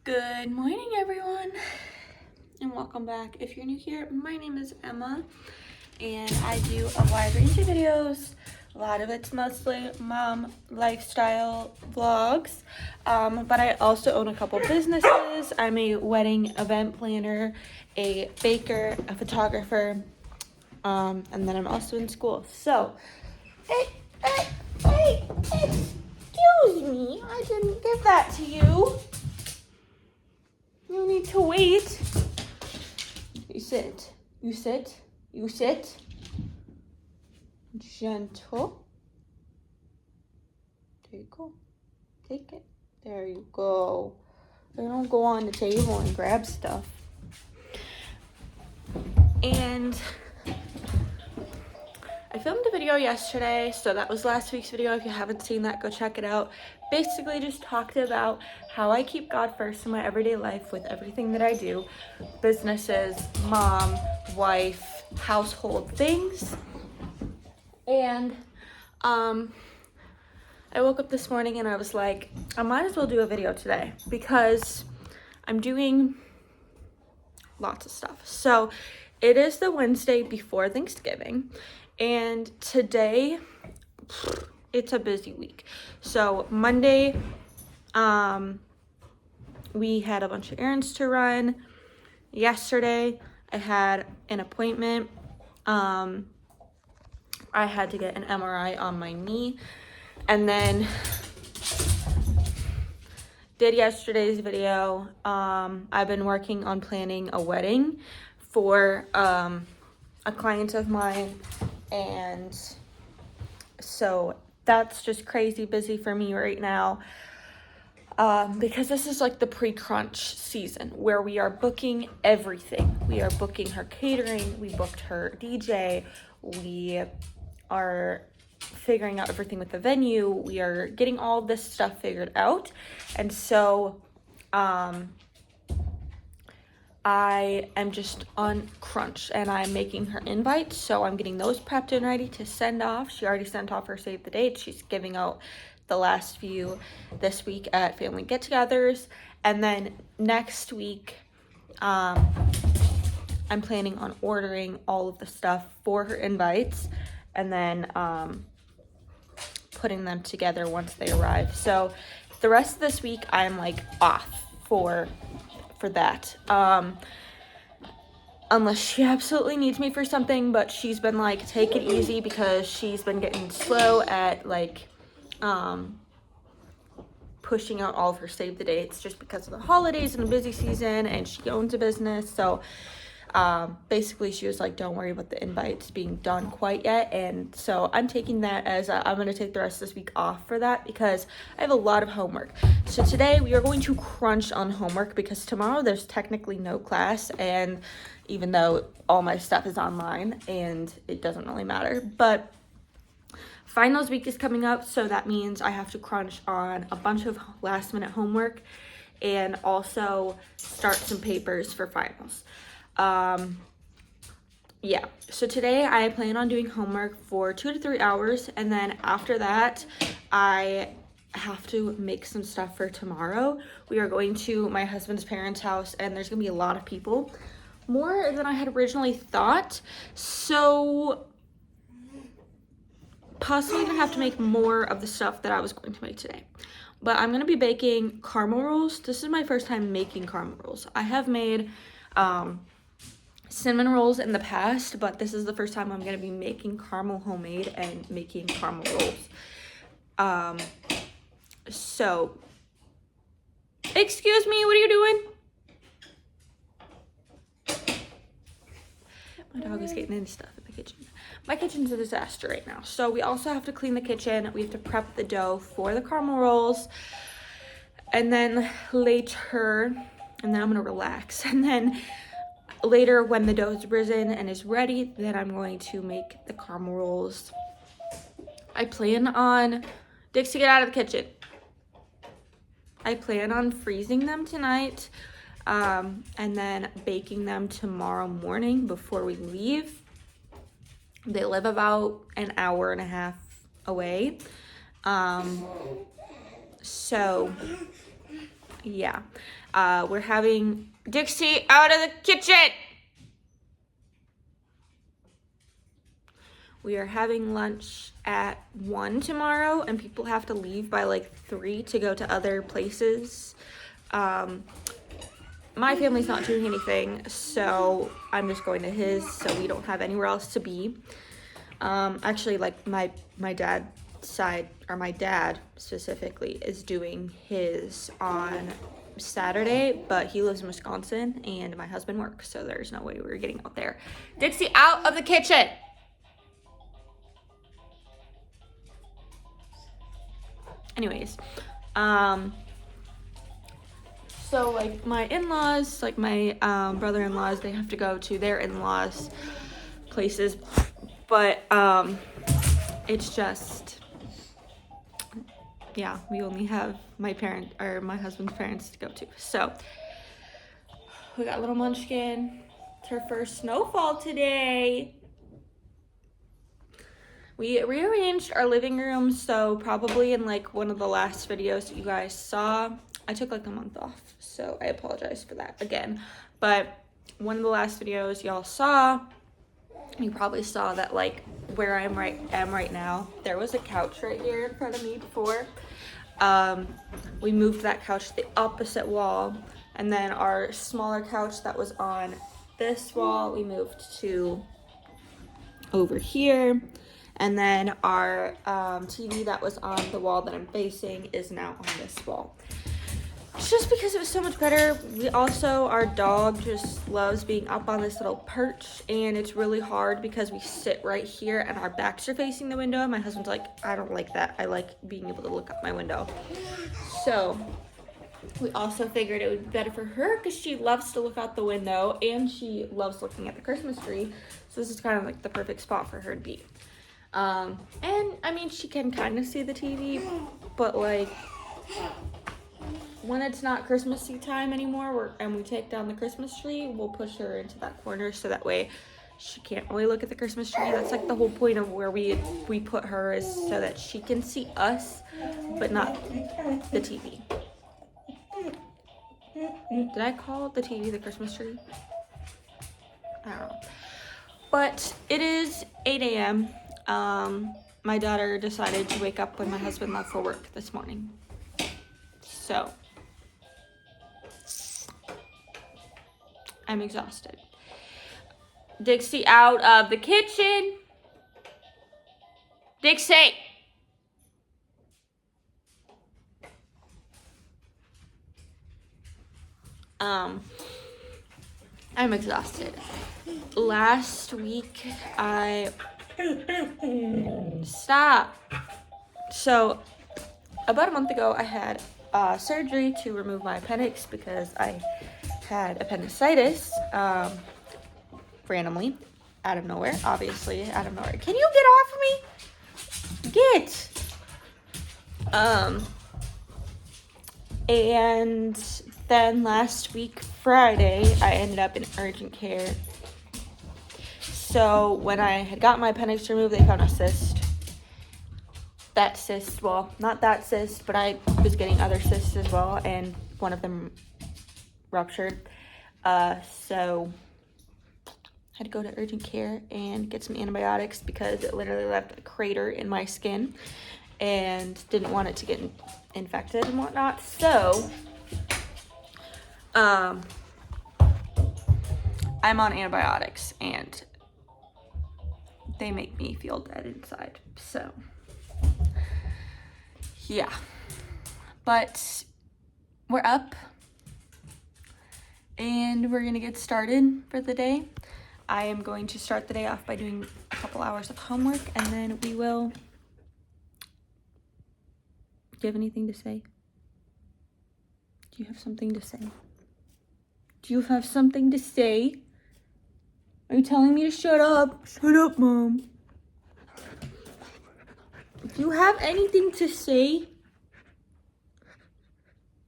Good morning, everyone, and welcome back. If you're new here, my name is Emma, and I do a wide range of videos. A lot of it's mostly mom lifestyle vlogs, but I also own a couple businesses. I'm a wedding event planner, a baker, a photographer, and then I'm also in school. So, hey, excuse me, I didn't give that to you. You need to wait. You sit. You sit. You sit. Gentle. There you go. Take it. There you go. I don't go on the table and grab stuff. And I filmed a video yesterday, so that was last week's video. If you haven't seen that, go check it out. Basically just talked about how I keep God first in my everyday life with everything that I do. Businesses, mom, wife, household things. And I woke up this morning and I was like, I might as well do a video today because I'm doing lots of stuff. So it is the Wednesday before Thanksgiving, and today it's a busy week. So Monday, we had a bunch of errands to run. Yesterday, I had an appointment. I had to get an MRI on my knee, and then did yesterday's video. I've been working on planning a wedding for a client of mine, and so that's just crazy busy for me right now, because this is like the pre-crunch season where we are booking everything. We are booking her catering, we booked her DJ, we are figuring out everything with the venue, we are getting all of this stuff figured out. And so I am just on crunch, and I'm making her invites, so I'm getting those prepped and ready to send off. She already sent off her save the date. She's giving out the last few this week at family get-togethers, and then next week I'm planning on ordering all of the stuff for her invites and then putting them together once they arrive. So the rest of this week I'm like off for that, unless she absolutely needs me for something, but she's been like, take it easy, because she's been getting slow at like pushing out all of her save the dates just because of the holidays and the busy season, and she owns a business. So basically she was like, don't worry about the invites being done quite yet. And so I'm taking that as I'm going to take the rest of this week off for that, because I have a lot of homework. So today we are going to crunch on homework, because tomorrow there's technically no class, and even though all my stuff is online and it doesn't really matter, but finals week is coming up, so that means I have to crunch on a bunch of last minute homework and also start some papers for finals. Yeah, so today I plan on doing homework for 2 to 3 hours, and then after that I have to make some stuff for tomorrow. We are going to my husband's parents' house, and there's gonna be a lot of people, more than I had originally thought, so possibly gonna have to make more of the stuff that I was going to make today. But I'm gonna be baking caramel rolls. This is my first time making caramel rolls. I have made cinnamon rolls in the past, but this is the first time I'm gonna be making caramel homemade and making caramel rolls. So excuse me, what are you doing? My dog is getting into stuff in the kitchen. My kitchen's a disaster right now. So we also have to clean the kitchen. We have to prep the dough for the caramel rolls. And then later, and then I'm gonna relax. And then later, when the dough is risen and is ready, then I'm going to make the caramel rolls. I plan on, Dixie, get out of the kitchen. I plan on freezing them tonight, and then baking them tomorrow morning before we leave. They live about an hour and a half away. So yeah. We're having Dixie out of the kitchen. We are having lunch at 1 tomorrow, and people have to leave by like 3 to go to other places. My family's not doing anything, so I'm just going to his, so we don't have anywhere else to be. Actually, like my dad's side, or my dad specifically, is doing his on Saturday, but he lives in Wisconsin and my husband works, so there's no way we're getting out there. Dixie, out of the kitchen. Anyways, so like my in-laws, like my brother-in-laws, they have to go to their in-laws places, but it's just, yeah, we only have my husband's parents to go to. So we got little Munchkin. It's her first snowfall today. We rearranged our living room, so probably in like one of the last videos that you guys saw, I took like a month off, so I apologize for that again. But one of the last videos y'all saw, you probably saw that like where I am right now, there was a couch right here in front of me before. We moved that couch to the opposite wall, and then our smaller couch that was on this wall, we moved to over here. And then our TV that was on the wall that I'm facing is now on this wall. Just because it was so much better. We also, our dog just loves being up on this little perch, and it's really hard because we sit right here and our backs are facing the window. And my husband's like, I don't like that. I like being able to look out my window. So we also figured it would be better for her because she loves to look out the window and she loves looking at the Christmas tree. So this is kind of like the perfect spot for her to be. And I mean, she can kind of see the TV, but like when it's not Christmassy time anymore, and we take down the Christmas tree, we'll push her into that corner so that way she can't really look at the Christmas tree. That's like the whole point of where we put her, is so that she can see us, but not the TV. Did I call the TV the Christmas tree? I don't know. But it is 8 a.m. My daughter decided to wake up when my husband left for work this morning. So I'm exhausted. Dixie, out of the kitchen. Dixie. I'm exhausted. Last week Stop. So about a month ago, I had surgery to remove my appendix because I had appendicitis randomly, out of nowhere, obviously out of nowhere. Can you get off me? Get. And then last week, Friday, I ended up in urgent care. So when I had got my appendix removed, they found a cyst. That cyst, well, not that cyst, but I was getting other cysts as well, and one of them ruptured. So I had to go to urgent care and get some antibiotics because it literally left a crater in my skin and didn't want it to get infected and whatnot. So I'm on antibiotics and they make me feel dead inside. So yeah, but we're up and we're gonna get started for the day. I am going to start the day off by doing a couple hours of homework, and then we will. Do you have anything to say? Do you have something to say? Do you have something to say? Are you telling me to shut up? Shut up, Mom. If you have anything to say,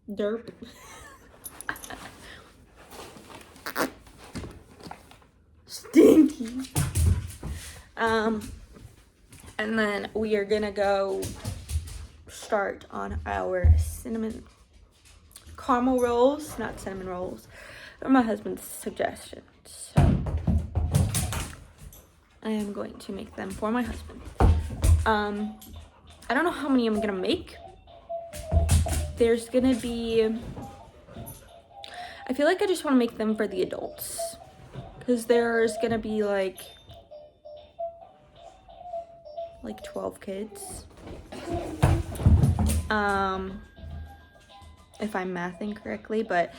derp. Stinky. And then we are gonna go start on our cinnamon caramel rolls, not cinnamon rolls. They're my husband's suggestion. So I am going to make them for my husband. I don't know how many I'm gonna make. There's gonna be, I feel like I just want to make them for the adults, because there's gonna be like 12 kids. If I'm mathing correctly, but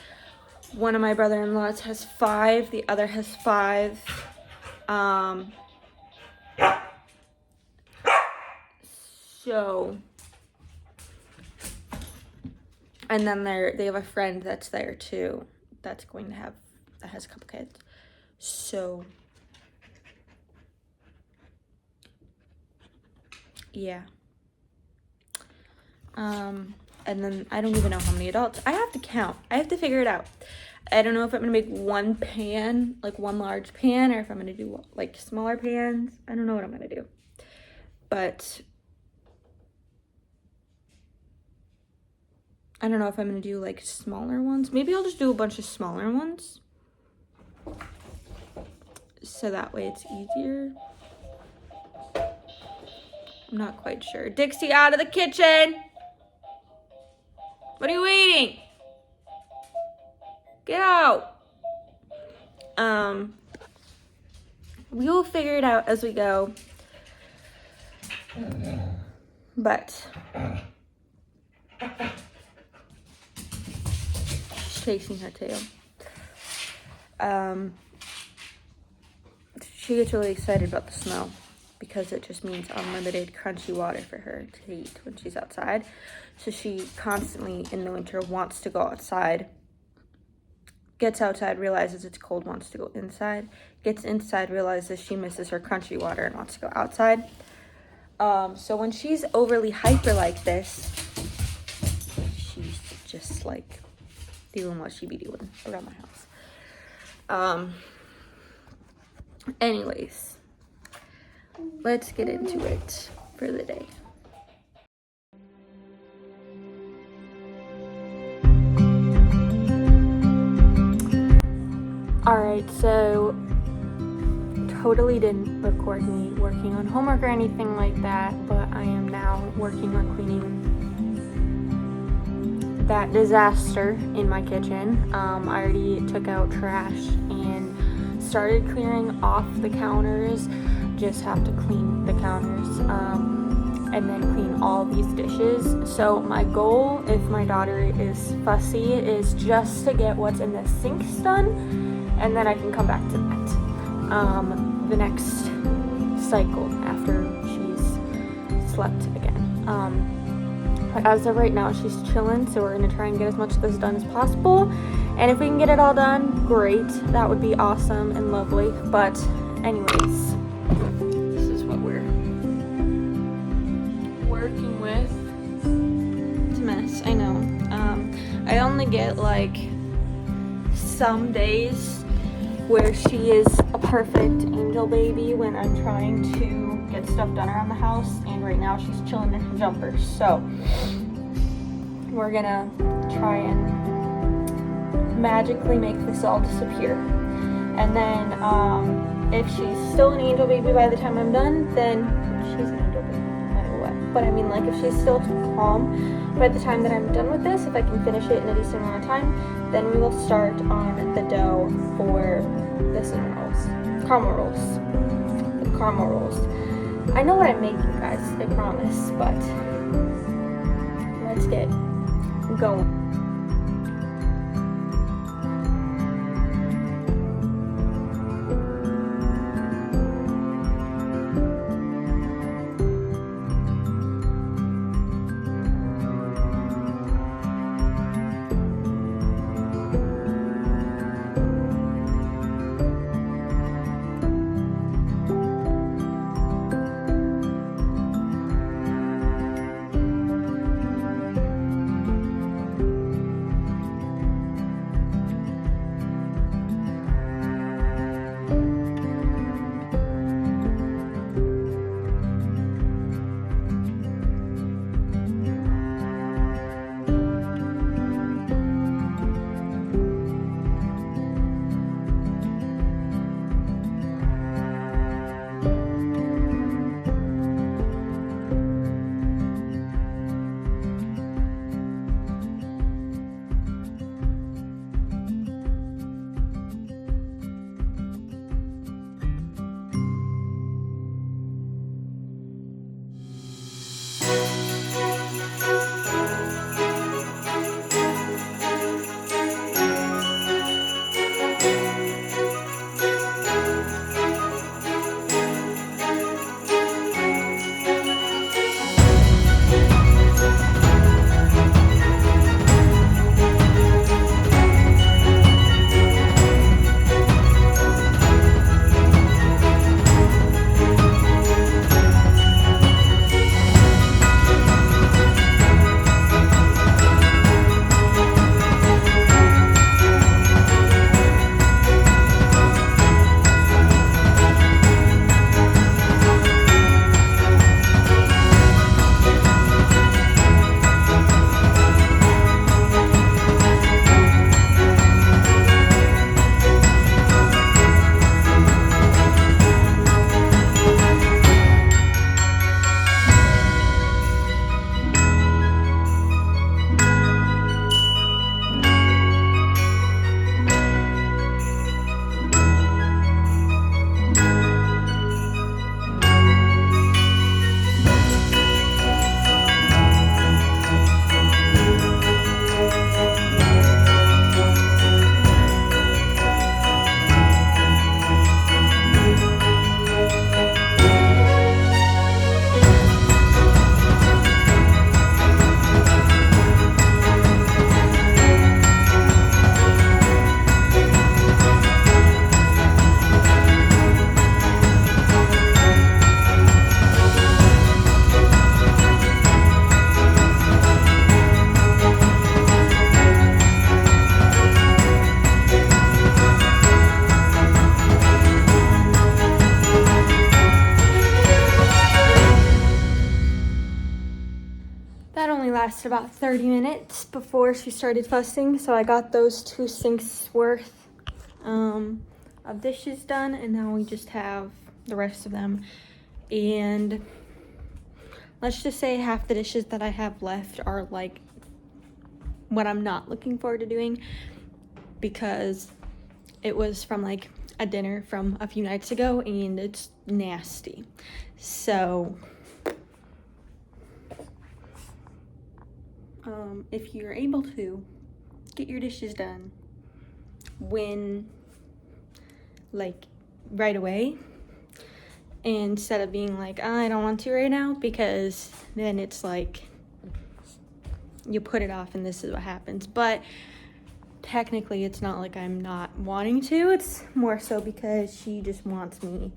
one of my brother-in-laws has 5, the other has 5. So, and then they have a friend that's there too, that has a couple kids. So, yeah. And then I don't even know how many adults. I have to count. I have to figure it out. I don't know if I'm gonna make one pan, like one large pan, or if I'm gonna do like smaller pans. I don't know what I'm gonna do. But I don't know if I'm gonna do like smaller ones. Maybe I'll just do a bunch of smaller ones, so that way it's easier. I'm not quite sure. Dixie, out of the kitchen! What are you eating? Get out! We will figure it out as we go. But she's chasing her tail. She gets really excited about the snow, because it just means unlimited crunchy water for her to eat when she's outside. So she constantly in the winter wants to go outside, gets outside, realizes it's cold, wants to go inside, gets inside, realizes she misses her crunchy water and wants to go outside. So when she's overly hyper like this, she's just like doing what she be doing around my house. Anyways, let's get into it for the day. Alright, so totally didn't record me working on homework or anything like that, but I am now working on cleaning that disaster in my kitchen. I already took out trash and started clearing off the counters. Just have to clean the counters and then clean all these dishes. So my goal, if my daughter is fussy, is just to get what's in the sinks done, and then I can come back to that the next cycle after she's slept again. But as of right now, she's chilling, so we're gonna try and get as much of this done as possible. And if we can get it all done, great. That would be awesome and lovely. But anyways, this is what we're working with. It's a mess, I know. I only get like some days where she is a perfect angel baby when I'm trying to get stuff done around the house, and right now she's chilling in her jumper. So we're gonna try and magically make this all disappear. And then if she's still an angel baby by the time I'm done, then she's an angel baby no matter what. But I mean, like, if she's still calm by the time that I'm done with this, if I can finish it in a decent amount of time, then we will start on the dough for the cinnamon rolls. Caramel rolls. The caramel rolls. I know what I'm making, guys, I promise, but let's get going. that only lasted about 30 minutes before she started fussing. So I got those 2 sinks worth of dishes done, and now we just have the rest of them. And let's just say half the dishes that I have left are like what I'm not looking forward to doing, because it was from like a dinner from a few nights ago and it's nasty. So if you're able to get your dishes done when like right away, instead of being like, I don't want to right now, because then it's like you put it off and this is what happens. But technically it's not like I'm not wanting to, it's more so because she just wants me,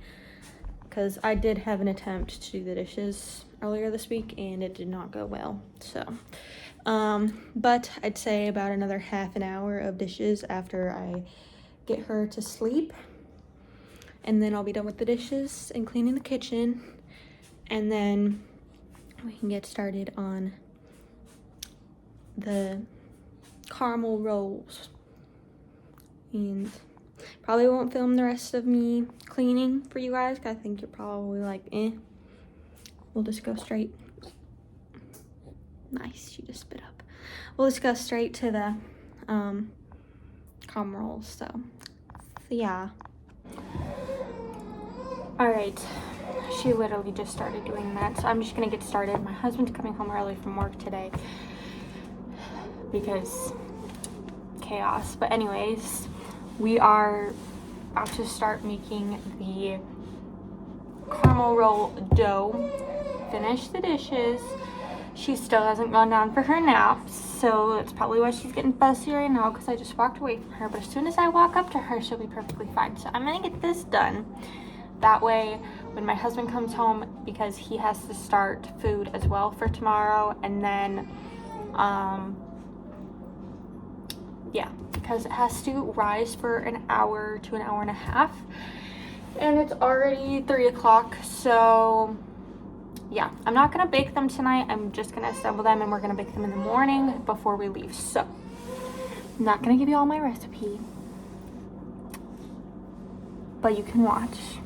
because I did have an attempt to do the dishes earlier this week and it did not go well. So but I'd say about another half an hour of dishes after I get her to sleep, and then I'll be done with the dishes and cleaning the kitchen, and then we can get started on the caramel rolls. And probably won't film the rest of me cleaning for you guys, because I think you're probably like, we'll just go straight. Nice, she just spit up. We'll just go straight to the caramel rolls. So yeah. All right, she literally just started doing that, so I'm just gonna get started. My husband's coming home early from work today because chaos. But anyways, we are about to start making the caramel roll dough. Finish the dishes. She still hasn't gone down for her naps, so that's probably why she's getting fussy right now, because I just walked away from her. But as soon as I walk up to her, she'll be perfectly fine. So I'm gonna get this done. That way, when my husband comes home, because he has to start food as well for tomorrow, and then, yeah, because it has to rise for an hour to an hour and a half, and it's already 3 o'clock, so yeah, I'm not gonna bake them tonight. I'm just gonna assemble them, and we're gonna bake them in the morning before we leave. So I'm not gonna give you all my recipe, but you can watch.